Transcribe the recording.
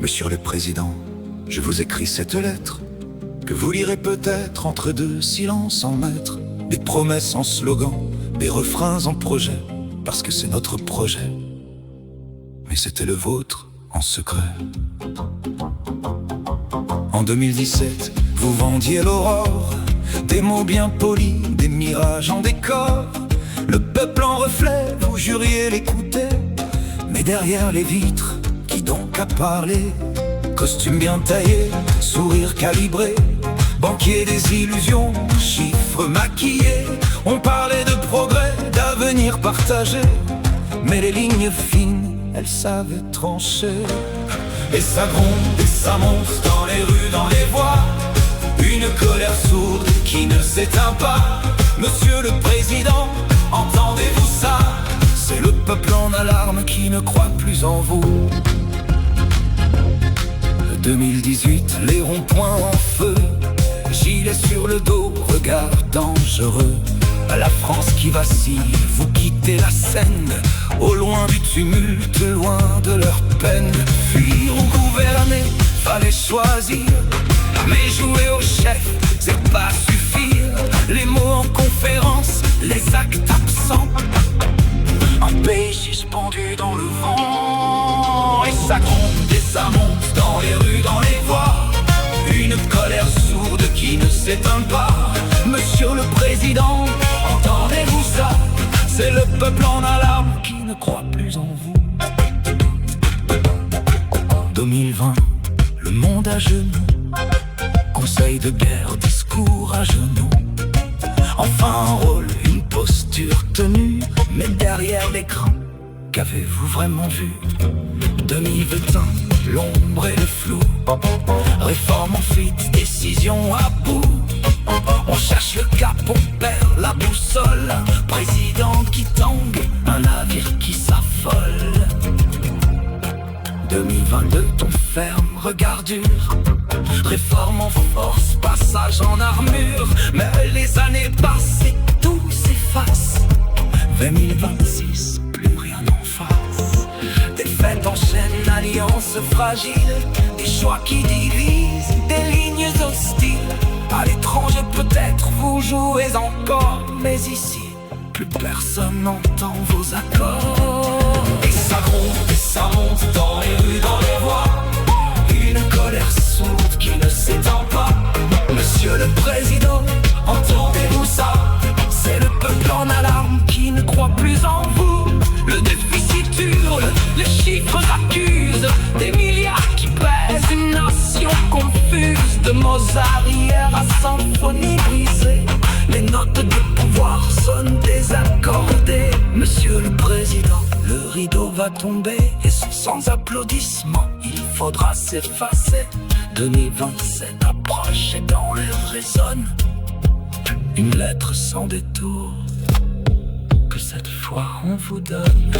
Monsieur le Président, je vous écris cette lettre, que vous lirez peut-être entre deux silences en maître, des promesses en slogan, des refrains en projet, parce que c'est notre projet. Mais c'était le vôtre en secret. En 2017, vous vendiez l'aurore, des mots bien polis, des mirages en décor. Le peuple en reflet, vous juriez l'écouter. Mais derrière les vitres, qui donc a parlé? Costume bien taillé, sourire calibré, banquier des illusions, chiffres maquillés. On parlait de progrès, d'avenir partagé, mais les lignes fines, elles savaient trancher. Et ça gronde et ça monte dans les rues, dans les voies, une colère sourde qui ne s'éteint pas. Monsieur le Président, entendez-vous ça? C'est le peuple en alarme qui ne croit plus en vous. 2018, les ronds-points en feu, gilet sur le dos, regard dangereux. La France qui vacille, vous quittez la scène, au loin du tumulte, loin de leur peine. Fuir ou gouverner, fallait choisir, mais jouer au chef, c'est pas suffire. Les mots en conférence, les actes absents, un pays suspendu dans le vent. Et ça gronde et ça monte dans les rues, dans les voies, une colère sourde qui ne s'éteint pas. Monsieur le Président, entendez-vous ça? C'est le peuple en alarme qui ne croit plus en vous. 2020, le monde à genoux, conseil de guerre, discours à genoux. Enfin un rôle, une posture tenue, mais derrière l'écran, qu'avez-vous vraiment vu? 2021, l'ombre et le flou, réforme en fuite, décision à bout. On cherche le cap, on perd la boussole, président qui tangue, un navire qui s'affole. 2022, ton ferme, regard dur, réforme en force, passage en armure. Mais les années passent et tout s'efface. 2026, plus rien en face. Défaite enchaîne, alliance fragile, des choix qui divisent, des lignes hostiles. À l'étranger peut-être vous jouez encore, mais ici, plus personne n'entend vos accords. Et ça gronde et ça monte dans les rues, dans les voies, une colère sourde qui ne s'éteint pas. Monsieur le Président, entendez-vous ça? C'est le peuple en alarme qui ne croit plus en vous. Le déficit hurle, les chiffres accusent, des milliards qui pèsent, une nation confuse. De Mozart hier à symphonie brisée, les notes de pouvoir sonnent désaccordées. Monsieur le Président, le rideau va tomber, et sans applaudissements, il faudra s'effacer. 2027 approche et dans l'air résonne une lettre sans détour, que cette fois on vous donne.